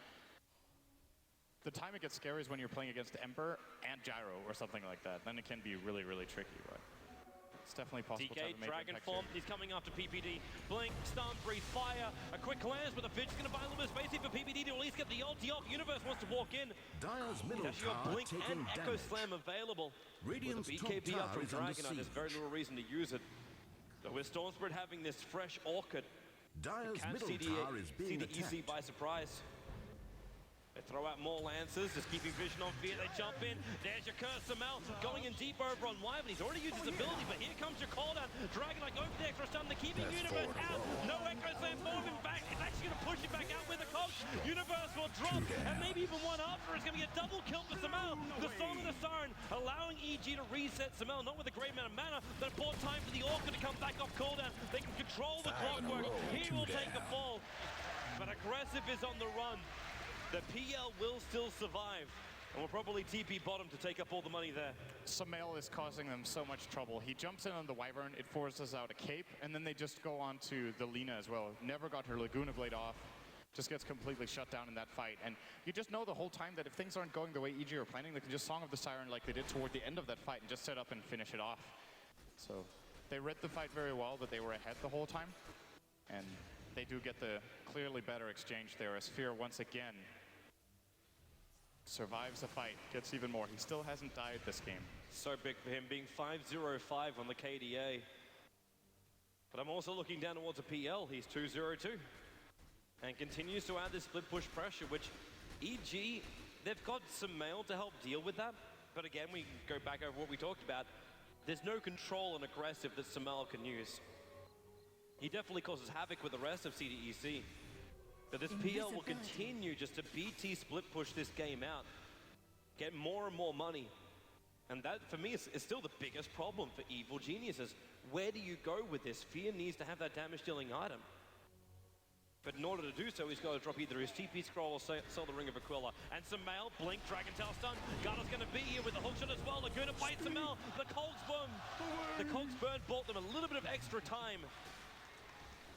the time it gets scary is when you're playing against Ember and Gyro or something like that. Then it can be really, really tricky, but it's definitely possible to have DK, a major Dragon impact Form, here. he's coming after PPD. Blink, stun, breathe, fire. A quick glance, but the Fidge is going to buy a little bit of space here for PPD to at least get the ulti off. Universe wants to walk in. Dire's middle Actually got tower Blink taking and Echo damage. Slam available. Radiant's With top the BKB up tower from is under Dragon Knight, there's very siege. little reason to use it. So with Storm Spirit having this fresh Orchid, Dire's catch middle tower is being CDEC attacked. by surprise. They throw out more Lancers, just keeping vision on Fear. They jump in. There's your curse, Sumail going in deep over on Y, but he's already used his ability. But here comes your call down. Dragon Knight going for the extra stun. They're keeping Universe out. No Echo Slam for him back. It's actually going to push him back out with a coach. Universe will drop, and maybe even one after. It's going to be a double kill for Sumail. The Song of the Siren allowing EG to reset Sumail, not with a great amount of mana, but it bought time for the Orca to come back off cooldown. They can control the Clockwork. He will take a fall, but Aggressive is on the run. The PL will still survive, and will probably TP bottom to take up all the money there. Sumail is causing them so much trouble. He jumps in on the Wyvern, it forces out a cape, and then they just go on to the Lina as well. Never got her Laguna Blade off. just gets completely shut down in that fight. And you just know the whole time that if things aren't going the way EG are planning, they can just Song of the Siren like they did toward the end of that fight and just set up and finish it off. So they read the fight very well, that they were ahead the whole time. And they do get the clearly better exchange there as Fear once again survives the fight, gets even more. He still hasn't died this game. So big for him, being 5-0-5 on the KDA. But I'm also looking down towards a PL. He's 2-0-2. And continues to add this split push pressure, which EG, they've got some mail to help deal with that. But again, we go back over what we talked about. There's no control and aggressive that Sumail can use. He definitely causes havoc with the rest of CDEC. But this PL will continue just to BT split push this game out. Get more and more money. And that, for me, is still the biggest problem for Evil Geniuses. Where do you go with this? Fear needs to have that damage-dealing item. But in order to do so, he's got to drop either his TP scroll or sell the Ring of Aquila. And Sumail, blink, Dragon Tail stun. Garda's going to be here with the hookshot as well. Laguna fights Sumail. The Cogs Burn. The Cogs Burn bought them a little bit of extra time.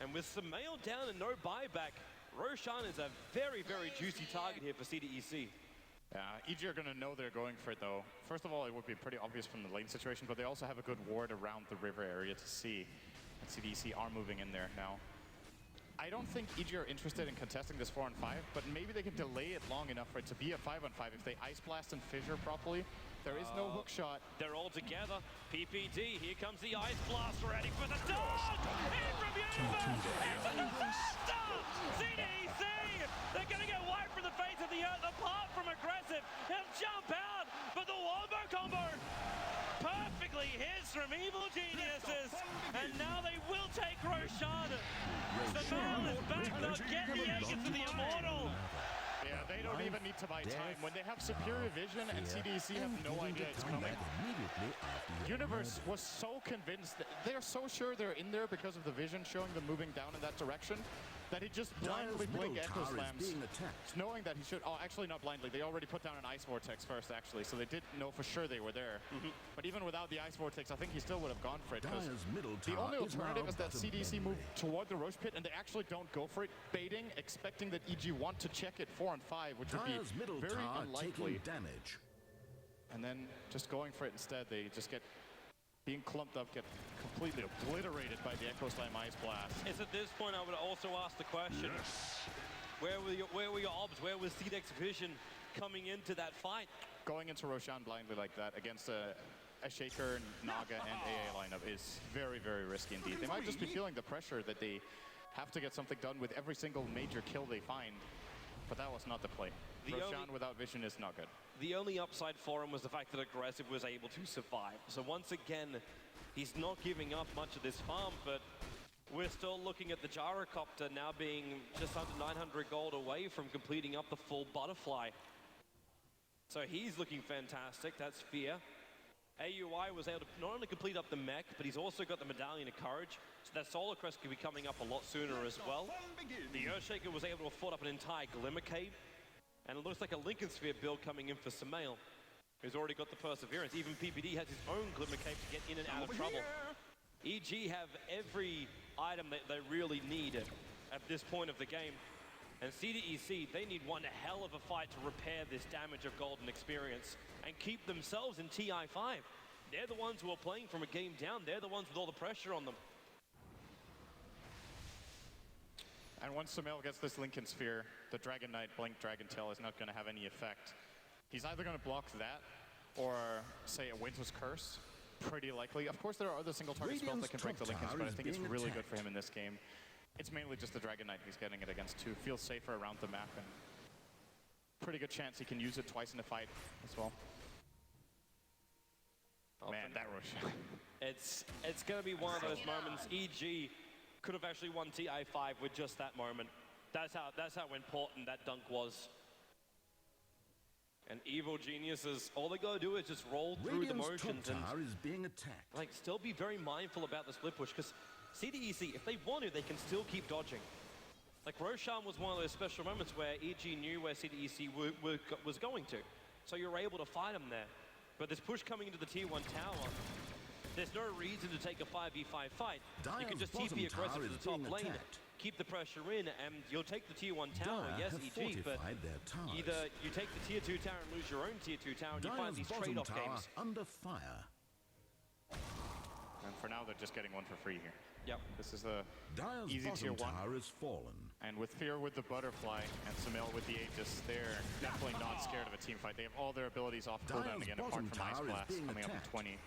And with Sumail down and no buyback, Roshan is a very, very juicy target here for CDEC. Yeah, EG are going to know they're going for it, though. First of all, it would be pretty obvious from the lane situation, but they also have a good ward around the river area to see. And CDEC are moving in there now. I don't think EG are interested in contesting this 4-on-5, but maybe they can delay it long enough for it to be a 5-on-5 if they Ice Blast and Fissure properly. There is no hook shot. They're all together. PPD, here comes the Ice Blast ready for the dog! In from Universe! Into the faster! CDEC! They're gonna get wiped from the face of the earth apart from aggressive. He'll jump out, but the wombo combo perfectly hits from Evil Geniuses. And now they will take Roshan. Sumail is back, they'll get the exit to the Immortal. Yeah, they don't even need to buy time. When they have superior vision and CDEC have no idea it's coming. Universe was so convinced, that they're so sure they're in there because of the vision showing them moving down in that direction, that he just blindly blinked Echo Slams, knowing that he should, oh, actually not blindly, they already put down an Ice Vortex first, actually, so they didn't know for sure they were there. But even without the Ice Vortex, I think he still would have gone for it, because the only alternative is that CDEC move toward the Roche Pit, and they actually don't go for it, baiting, expecting that EG want to check it 4-on-5, which would be very unlikely. And then just going for it instead, they just get being clumped up, get completely obliterated by the Echo Slam Ice Blast. It's at this point I would also ask the question, where were your obs, where was CDEC's vision coming into that fight? Going into Roshan blindly like that against a Shaker, Naga, and AA lineup is very, very risky indeed. They might just be feeling the pressure that they have to get something done with every single major kill they find, but that was not the play. Roshan without vision is not good. The only upside for him was the fact that Aggressive was able to survive. So once again, he's not giving up much of this farm, but we're still looking at the Gyrocopter now being just under 900 gold away from completing up the full butterfly. So he's looking fantastic, that's Fear. AUI was able to not only complete up the mech, but he's also got the Medallion of Courage, so that Solar Crest could be coming up a lot sooner as well. The Earthshaker was able to afford up an entire Glimmer Cave, and it looks like a Lincoln Sphere build coming in for Sumail, who's already got the Perseverance. Even PPD has his own Glimmer Cave to get in and out of trouble. EG have every item that they really need at this point of the game. And CDEC, they need one hell of a fight to repair this damage of golden experience and keep themselves in TI5. They're the ones who are playing from a game down. They're the ones with all the pressure on them. And once Sumail gets this Lincoln Sphere, the Dragon Knight Blink Dragon Tail is not going to have any effect. He's either going to block that or, say, a Winter's Curse. Pretty likely. Of course, there are other single target spells that can break the Lincolns, but I think it's really good for him in this game. It's mainly just the Dragon Knight he's getting it against too. Feels safer around the map, and pretty good chance he can use it twice in a fight as well. Man, that rush. It's going to be one of those moments. EG could have actually won TI5 with just that moment. That's how important that dunk was. And Evil Geniuses, all they gotta do is just roll through the motions and like still be very mindful about the split push, because CDEC, if they want to, they can still keep dodging. Like Roshan was one of those special moments where EG knew where CDEC was going to, so you're able to fight them there. But this push coming into the tier 1 tower, there's no reason to take a 5v5 fight. You can just TP aggressive to the top lane keep the pressure in, and you'll take the tier 1 tower, Dire yes, have EG, but fortified their towers. either you take the tier 2 tower and lose your own tier 2 tower, and you find Dire's these bottom trade-off tower games. under fire. And for now, they're just getting one for free here. Yep. This is a Dire's easy tier bottom 1. tower is fallen. And with Fear with the Butterfly and Samel with the Aegis, they're definitely not scared of a team fight. They have all their abilities off cooldown Dire's again, apart bottom from Ice tower is Blast being coming up in attacked. 20.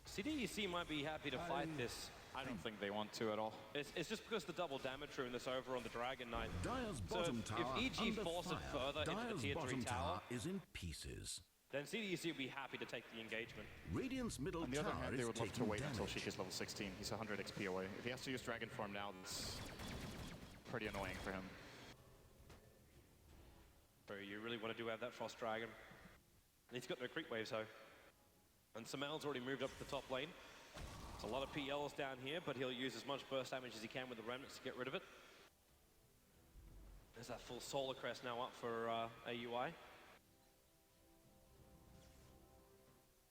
CDEC might be happy to fight this. I don't think they want to at all. It's just because the double damage rune that's over on the Dragon Knight. Dire's So bottom if tower EG under force it fire. further into the Dire's tier 3 bottom tower, is in pieces. then CDEC will be happy to take the engagement. Radiant's middle On the other tower hand, is they would love to taking wait until damage. Sheik is level 16. He's 100 XP away. If he has to use Dragon Form now, that's pretty annoying for him. Bro, you really want to have that Frost Dragon. And he's got no creep waves, though. And Samel's already moved up to the top lane. There's a lot of PLs down here, but he'll use as much burst damage as he can with the Remnants to get rid of it. There's that full Solar Crest now up for AUI.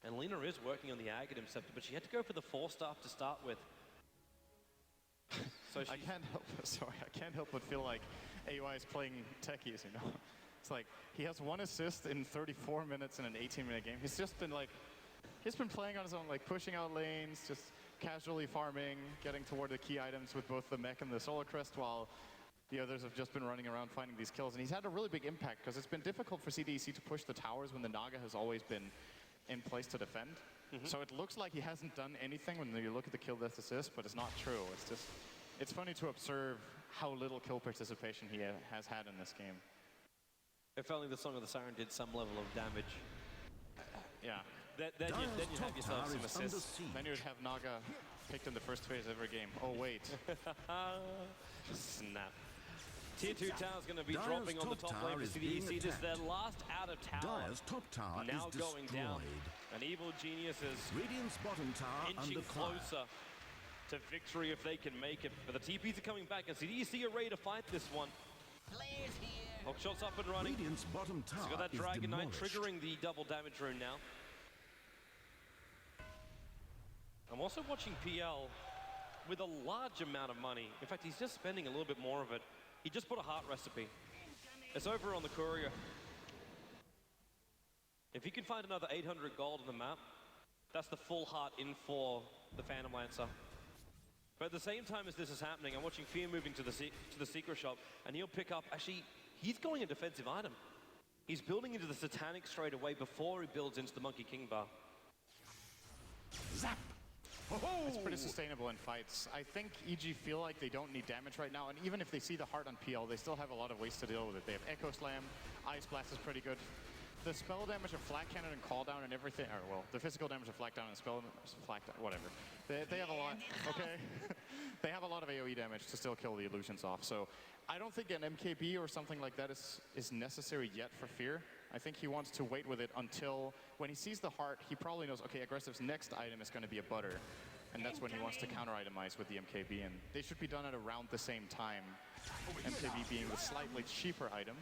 And Lina is working on the Aghanim Scepter, but she had to go for the 4-star to start with. So I can't help but feel like AUI is playing techies, you know? It's like, he has 1 assist in 34 minutes in an 18-minute game. He's just been like, he's been playing on his own, like pushing out lanes, just casually farming, getting toward the key items with both the mech and the Solar Crest, while the others have just been running around finding these kills. And he's had a really big impact, because it's been difficult for CDEC to push the towers when the Naga has always been in place to defend. So it looks like he hasn't done anything when you look at the kill death assist, but it's not true. It's just, it's funny to observe how little kill participation he has had in this game. if only the Song of the Siren did some level of damage. Yeah. Then you'd have yourself some assists. Then you'd have Naga picked in the first phase every game. Oh, wait. Snap. Tier 2 tower's going to be dropping on the top lane for CDEC. This is their last out of tower. Dire's top tower now is going down. destroyed. An evil genius is Radiant's bottom tower inching under fire. closer to victory if they can make it. But the TPs are coming back, and CDEC are ready to fight this one. Hookshot's up and running. Radiant's bottom tower He's got that is Dragon Knight demolished. triggering the double damage rune now. I'm also watching PL with a large amount of money. In fact, he's just spending a little bit more of it. He just put a heart recipe. It's over on the courier. If he can find another 800 gold on the map, that's the full heart in for the Phantom Lancer. But at the same time as this is happening, I'm watching Fear moving to the secret shop, and he'll pick up, actually, he's going a defensive item. He's building into the Satanic straight away before he builds into the Monkey King bar. Zap! It's pretty sustainable in fights. I think EG feel like they don't need damage right now, and even if they see the heart on PL, they still have a lot of ways to deal with it. They have Echo Slam, Ice Blast is pretty good. The spell damage of Flat Cannon and Call Down and everything, or well, the physical damage of Flat Down and spell Flat Down, whatever. They have a lot, okay? They have a lot of AoE damage to still kill the illusions off, so I don't think an MKB or something like that is necessary yet for Fear. I think he wants to wait with it until, when he sees the heart, he probably knows, okay, Aggressive's next item is going to be a butter. And that's when he wants to counter-itemize with the MKB, and they should be done at around the same time. MKB being the slightly cheaper item.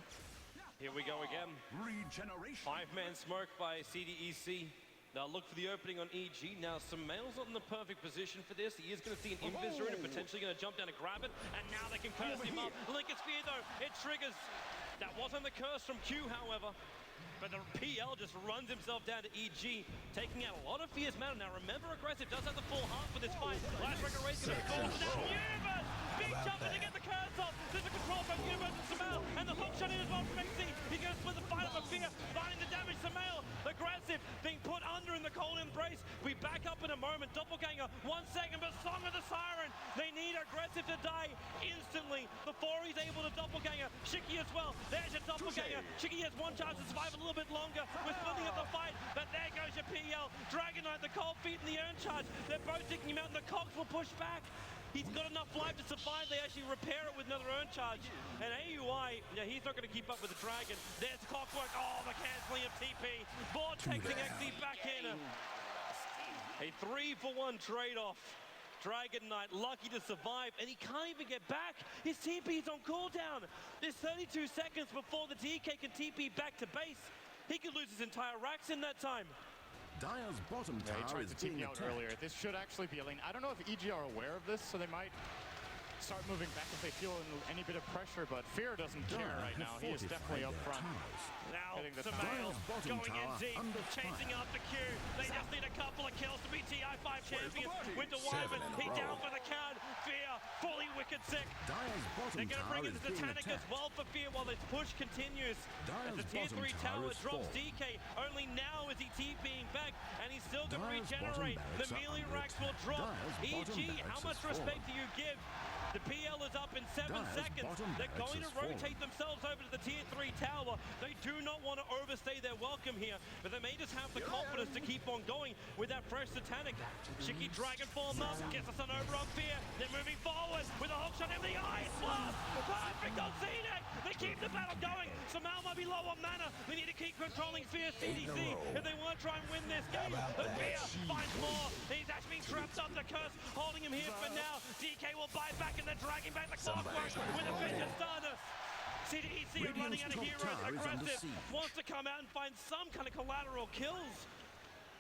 Here we go again. Regeneration. 5-man smoke by CDEC. Now look for the opening on EG. Now Samel's not in the perfect position for this. He is going to see an invis rune and potentially going to jump down and grab it. And now they can curse him up. Lincoln Sphere though, it triggers. That wasn't the curse from Q, however. But the PL just runs himself down to EG, taking out a lot of fierce mana. Now remember, Aggressive does have the full heart for this fight. Last Record Race going to be forced down. Universe! Big jumper to get the curse off. There's a control from Universe and Samel. And the hook shot in as well from XC. He's going to split the fight up of Fear, finding the damage. Samel, Aggressive, being put under in the cold embrace. We back up in a moment. Doppelganger, 1 second, but Song of the Siren. They need Aggressive to die instantly before he's able to Doppelganger. Shiki as well. There's your Doppelganger. Shiki has one chance to survive a little bit longer. We're splitting up the fight, but there goes your PL. Dragon Knight, the cold feet, and the urn charge. They're both taking him out, and the Cogs will push back. He's got enough life to survive. They actually repair it with another urn charge. And AUI, yeah, he's not going to keep up with the Dragon. There's Cockwork. Oh, the cancelling of TP. Vortexing XD back in. A 3-for-1 trade-off. Dragon Knight lucky to survive, and he can't even get back. His TP is on cooldown. There's 32 seconds before the DK can TP back to base. He could lose his entire racks in that time. Dire's bottom Yeah, he tower tried is to being TP out attacked. earlier. This should actually be a lane. I don't know if EG are aware of this, so they might start moving back if they feel any bit of pressure, but Fear doesn't care right now. He is definitely up front. Now, Hitting the Surveil bottom going in tower deep, under chasing fire. after Q. They just need a couple of kills to be TI5 champions. Winter Wyvern, he down for the count. Fear, fully wicked sick. Dire's bottom They're going to tower bring in is the being Titanic as attacked. well for Fear while this push continues. As the Dire's tier 3 bottom tower tower is drops full. DK. Only now is he TPing back, and he's still going to Dire's regenerate. bottom The barracks are melee under racks will attack. drop. Dire's bottom EG, how barracks much has respect fallen. do you give? The PL is up in 7 Dire's seconds. bottom They're barracks going to has fallen. rotate themselves over to the tier 3 tower. They do not want to overstay their welcome here, but they may just have the confidence to keep on going with that fresh Satanic. Shiki Dragon form up, gets us an over on Fear. They're moving forward with a hook shot in the ice blast. Perfect on CDEC. They keep the battle going. Samal might be low on mana. They need to keep controlling Fear CDC if they want to try and win this game. But Fear finds more. He's actually been trapped up the curse, holding him here for now. DK will bite back and they're dragging back the clockwork with a Vengeance Stardust. CDEC are running out of Radiant's heroes. top tower is under Aggressive siege. wants to come out and find some kind of collateral kills.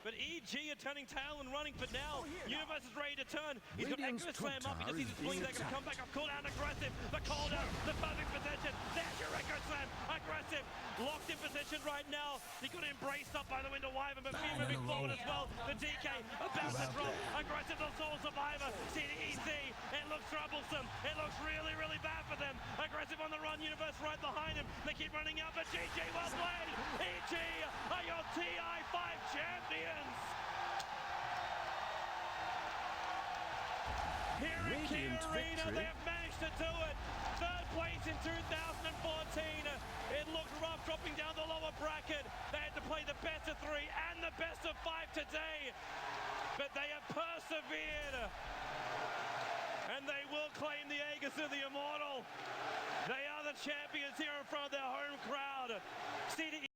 But EG are turning tail and running for now. Universe is ready to turn. He's got Radiant's Echo Slam top up. He just tower needs is to swing. being They're going to come back up. Cool down aggressive. The cooldown. The perfect position. There's your Echo Slam. Aggressive. Locked in position right now. He got embraced up by the Winter Wyvern, but Fear moving forward as well. The DK about to drop. Aggressive the Soul Survivor. CDEC. It looks troublesome. It looks really, really bad for them. Aggressive on the run. Universe right behind him. They keep running out, but GG well played. EG are your TI5 champions. Here in Kia Radiant Arena, victory. they have managed to do it. Third place in 2014. It looked rough dropping down the lower bracket. They had to play the best of 3 and the best of 5 today. But they have persevered. And they will claim the Aegis of the Immortal. They are the champions here in front of their home crowd. CDE